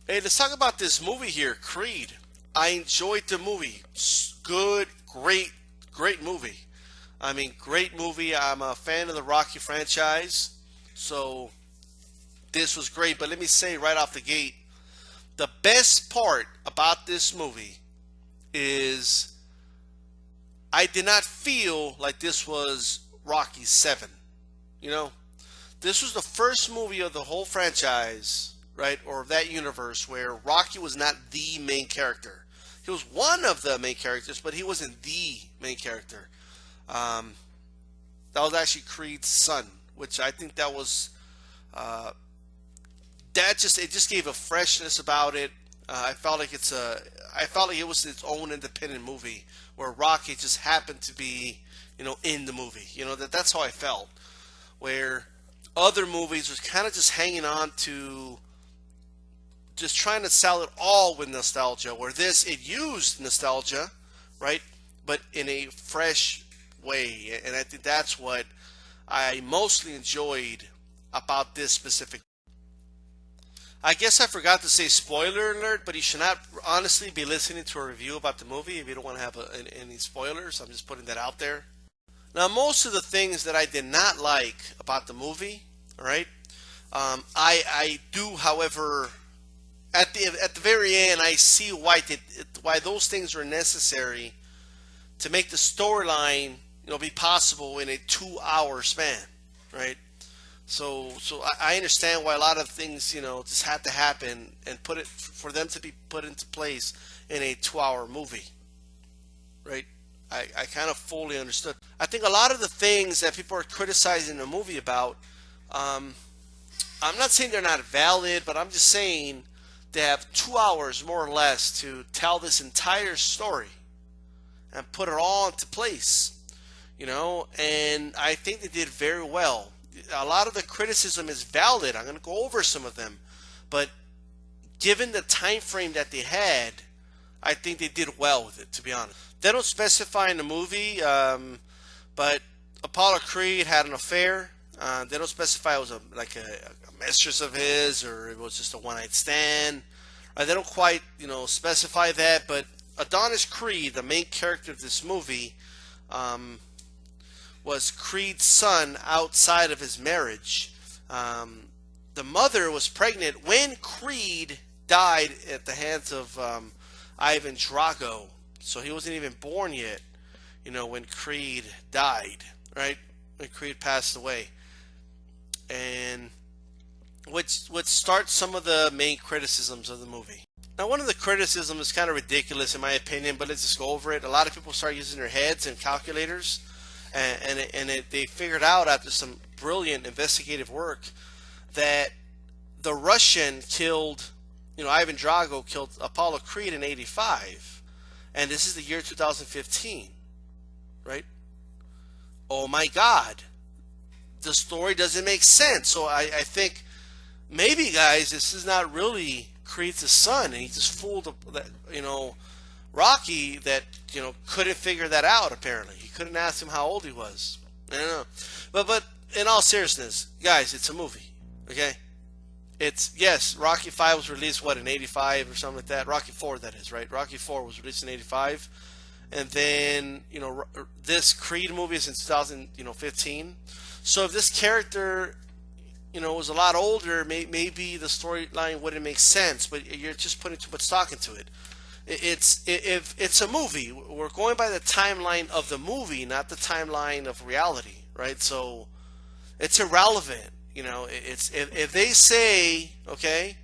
Hey, let's talk about this movie here, Creed. I enjoyed the movie. Good, great movie. I mean, great movie. I'm a fan of the Rocky franchise, so this was great. But let me say right off the gate, the best part about this movie is I did not feel like this was Rocky 7. You know, this was the first movie of the whole franchise, right, or that universe where Rocky was not the main character. He was one of the main characters, but he wasn't the main character. Um, that was actually Creed's son, which I think that was uh, that just it just gave a freshness about it. I felt like it was its own independent movie where Rocky just happened to be in the movie. That's how I felt. Where other movies was kind of just hanging on to just trying to sell it all with nostalgia. Where this it used nostalgia, right, but in a fresh way, and I think that's what I mostly enjoyed about this specific. I guess I forgot to say spoiler alert, but you should not honestly be listening to a review about the movie if you don't want to have any spoilers. I'm just putting that out there. Now, most of the things that I did not like about the movie, all right, I do, however, at the very end, I see why those things were necessary to make the storyline be possible in a 2 hour span, right? So I understand why a lot of things just had to happen and put it for them to be put into place in a 2 hour movie, right? I kind of fully understood. I think a lot of the things that people are criticizing the movie about, um, I'm not saying they're not valid, but I'm just saying they have 2 hours more or less to tell this entire story and put it all into place. And I think they did very well. A lot of the criticism is valid. I'm going to go over some of them, but given the time frame that they had, I think they did well with it, to be honest. They don't specify in the movie, but Apollo Creed had an affair. They don't specify it was a mistress of his or it was just a one night stand. They don't quite specify that, but Adonis Creed, the main character of this movie, was Creed's son outside of his marriage. The mother was pregnant when Creed died at the hands of Ivan Drago. So he wasn't even born yet, when Creed died, right? When Creed passed away. And which starts some of the main criticisms of the movie. Now, one of the criticisms is kind of ridiculous in my opinion, but let's just go over it. A lot of people start using their heads and calculators, they figured out after some brilliant investigative work that the Russian killed, Ivan Drago killed Apollo Creed in '85, and this is the year 2015, right? Oh my God, the story doesn't make sense. So I think maybe, guys, this is not really Creed's son, and he just fooled Rocky that couldn't figure that out. Apparently, he couldn't ask him how old he was. I don't know, but in all seriousness, guys, it's a movie. Okay, it's yes. Rocky 5 was released in '85 or something like that. Rocky 4, that is, right? Rocky 4 was released in '85, and then this Creed movie is in 2015. So if this character was a lot older, maybe the storyline wouldn't make sense. But you're just putting too much stock into it. If it's a movie, we're going by the timeline of the movie, not the timeline of reality, right? So it's irrelevant. It's if they say, okay,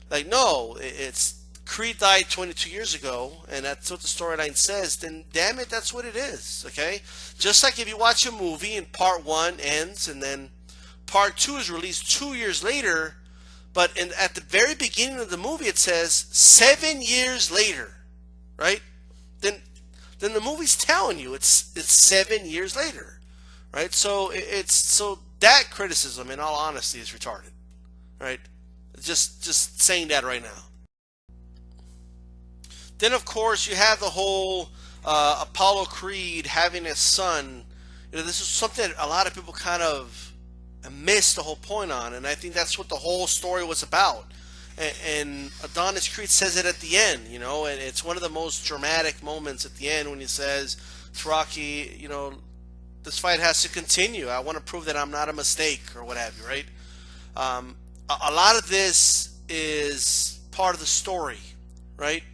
like, no, it's Creed died 22 years ago, and that's what the storyline says, then damn it, that's what it is, okay? Just like if you watch a movie and part one ends and then part two is released 2 years later, but at the very beginning of the movie it says 7 years later, right? Then the movie's telling you it's 7 years later, right? So that criticism, in all honesty, is retarded, right? Just saying that right now. Then, of course, you have the whole Apollo Creed having a son. This is something that a lot of people kind of missed the whole point on, and I think that's what the whole story was about. And Adonis Creed says it at the end, and it's one of the most dramatic moments at the end when he says to Rocky, this fight has to continue. I want to prove that I'm not a mistake or what have you, right? A lot of this is part of the story, right?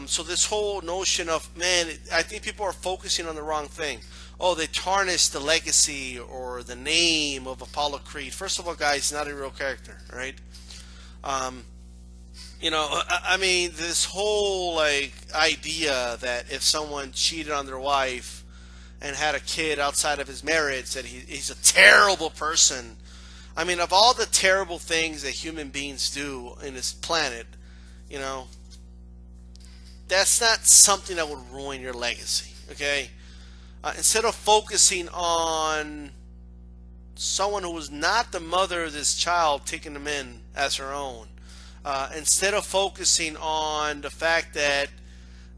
So this whole notion of, man, I think people are focusing on the wrong thing. Oh, they tarnish the legacy or the name of Apollo Creed. First of all, guys, he's not a real character, right? Um, I mean, this whole like idea that if someone cheated on their wife and had a kid outside of his marriage, that he's a terrible person. I mean, of all the terrible things that human beings do in this planet, you know, that's not something that would ruin your legacy. Okay, instead of focusing on someone who was not the mother of this child taking them in as her own, instead of focusing on the fact that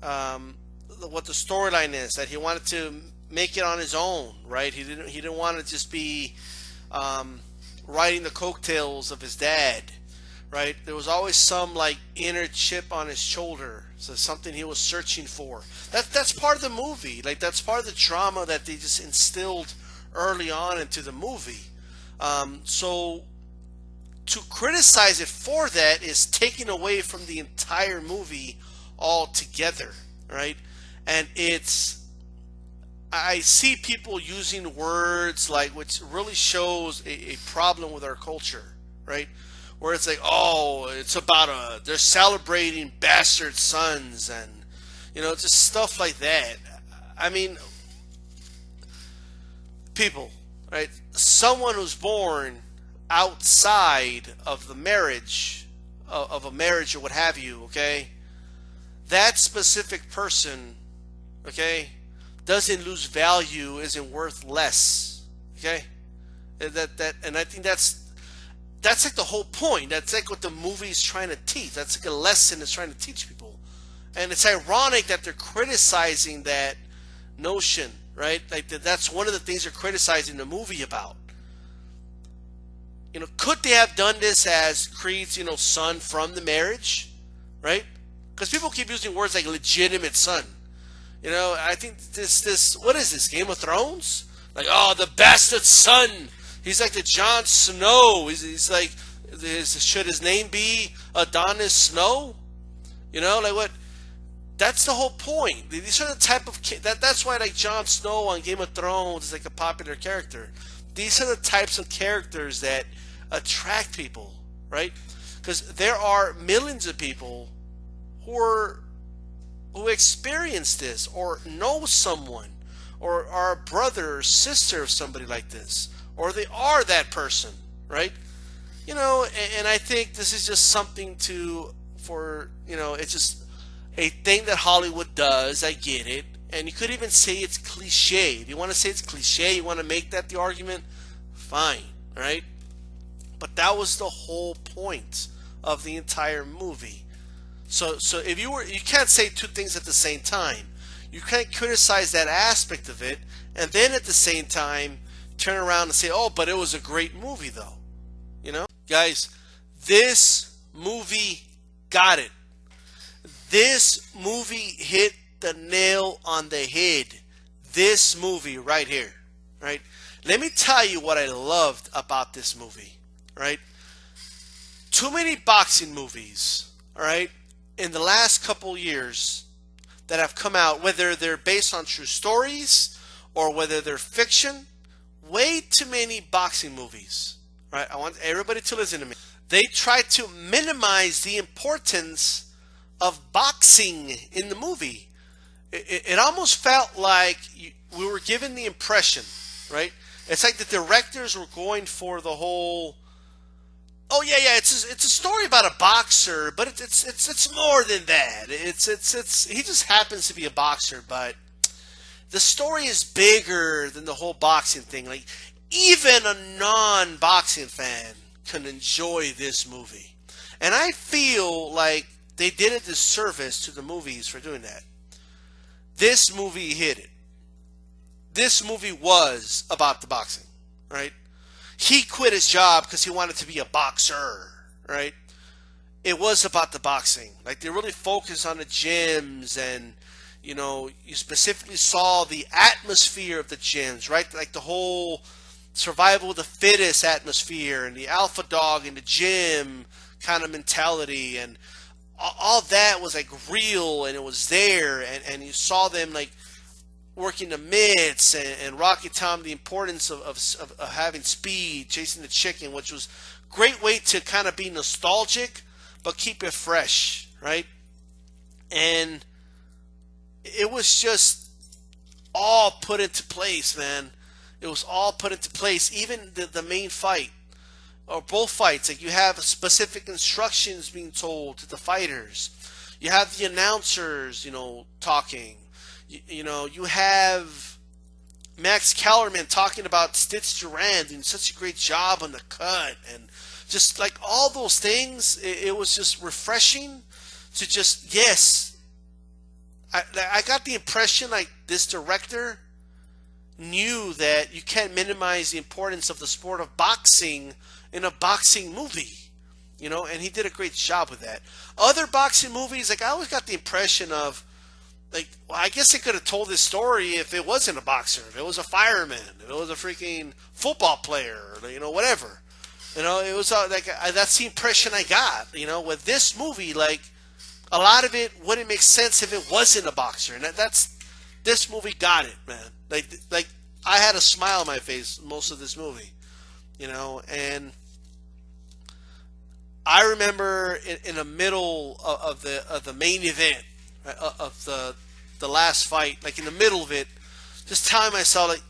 what the storyline is, that he wanted to make it on his own, right? He didn't want to just be riding the coattails of his dad, right? There was always some like inner chip on his shoulder, so something he was searching for. That's part of the movie. Like that's part of the drama that they just instilled early on into the movie. So to criticize it for that is taking away from the entire movie altogether, right? And I see people using words like, which really shows a problem with our culture, right? Where it's like, oh, it's about they're celebrating bastard sons and, just stuff like that. I mean, people, right? Someone who's born outside of the marriage, of a marriage or what have you, okay? That specific person, okay, doesn't lose value, isn't worth less, okay? And I think that's like the whole point. That's like what the movie's trying to teach. That's like a lesson it's trying to teach people. And it's ironic that they're criticizing that notion, right? Like that's one of the things they're criticizing the movie about. Could they have done this as Creed's, son from the marriage, right? Because people keep using words like legitimate son. I think this what is this, Game of Thrones? Like, oh, the bastard son. He's like the Jon Snow. He's like, should his name be Adonis Snow? Like what? That's the whole point. These are the type of that's why like Jon Snow on Game of Thrones is like a popular character. These are the types of characters that attract people, right? Because there are millions of people who experience this or know someone or are a brother or sister of somebody like this, or they are that person, right? And I think this is just something it's just a thing that Hollywood does. I get it. And you could even say it's cliche. If you want to say it's cliche, you want to make that the argument, fine, right? But that was the whole point of the entire movie. So if you can't say two things at the same time. You can't criticize that aspect of it and then at the same time turn around and say, oh, but it was a great movie though. Guys, this movie got it. This movie hit the nail on the head. This movie right here, right? Let me tell you what I loved about this movie, right? Too many boxing movies, all right, in the last couple years that have come out, whether they're based on true stories or whether they're fiction, way too many boxing movies, right? I want everybody to listen to me. They try to minimize the importance of boxing in the movie. It almost felt like we were given the impression, right? It's like the directors were going for the whole, oh yeah, it's a story about a boxer, but it's more than that. It's he just happens to be a boxer, but the story is bigger than the whole boxing thing. Like even a non-boxing fan can enjoy this movie, and I feel like they did a disservice to the movies for doing that. This movie hit it. This movie was about the boxing, right? He quit his job because he wanted to be a boxer, right? it was about the boxing. Like they really focused on the gyms, and you specifically saw the atmosphere of the gyms, right? Like the whole survival of the fittest atmosphere and the alpha dog in the gym kind of mentality, and all that was like real, and it was there, and you saw them like working the mitts, and Rocky Tom the importance of having speed, chasing the chicken, which was great way to kind of be nostalgic but keep it fresh, right? And it was just all put into place, man. It was all put into place. Even the main fight, or both fights, like you have specific instructions being told to the fighters. You have the announcers, talking. You have Max Kellerman talking about Stitch Duran doing such a great job on the cut, and just like all those things, it was just refreshing to just, yes. I got the impression like this director knew that you can't minimize the importance of the sport of boxing in a boxing movie, and he did a great job with that. Other boxing movies, like I always got the impression of, like, well, I guess they could have told this story if it wasn't a boxer, if it was a fireman, if it was a freaking football player, whatever. It was like that's the impression I got. With this movie, like a lot of it wouldn't make sense if it wasn't a boxer, and that's this movie got it, man. Like I had a smile on my face most of this movie, and I remember in the middle of the main event, of the last fight, like in the middle of it, just telling myself like,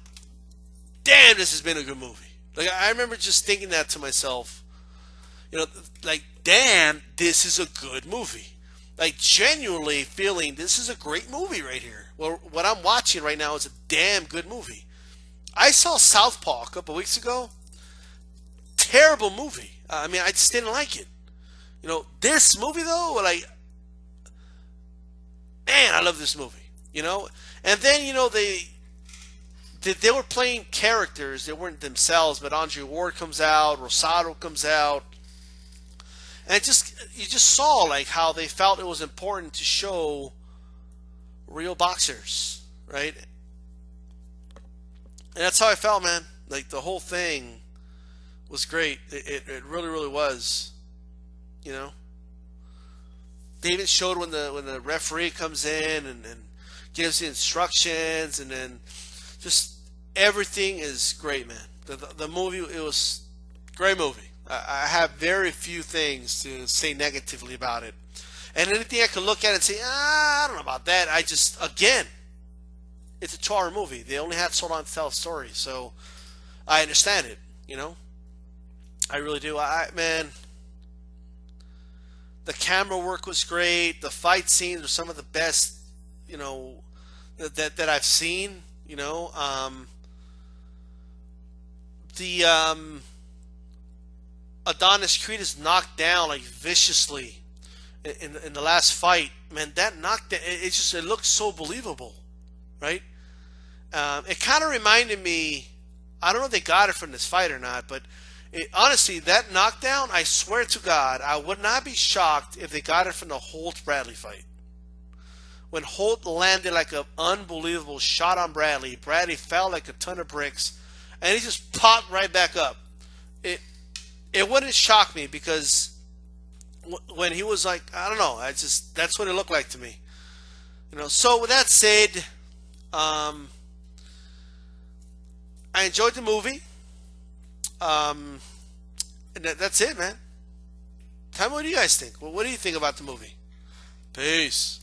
damn, this has been a good movie. Like I remember just thinking that to myself, like, damn, this is a good movie. Like genuinely feeling this is a great movie right here. Well, what I'm watching right now is a damn good movie. I saw Southpaw a couple weeks ago. Terrible movie. I mean, I just didn't like it. This movie though, like, man, I love this movie. And then they were playing characters. They weren't themselves, but Andre Ward comes out, Rosado comes out, and you just saw like how they felt it was important to show real boxers, right? And that's how I felt, man. Like the whole thing was great. It really, really was. They even showed when the referee comes in and gives the instructions, and then just everything is great, man. The movie, it was a great movie. I have very few things to say negatively about it. And anything I could look at and say, I don't know about that. Again, it's a 2-hour movie. They only had so long to tell a story. So I understand it, I really do. Man, the camera work was great. The fight scenes were some of the best, that I've seen, the Adonis Creed is knocked down like viciously in the last fight. Man, that knockdown, it looked so believable, right? It kind of reminded me, I don't know if they got it from this fight or not, but honestly, that knockdown, I swear to God, I would not be shocked if they got it from the Holt-Bradley fight. When Holt landed like an unbelievable shot on Bradley, Bradley fell like a ton of bricks, and he just popped right back up. It wouldn't shock me, because when he was like, I don't know, that's what it looked like to me. So with that said, I enjoyed the movie. And that's it, man. Tell me what do you guys think? What do you think about the movie? Peace.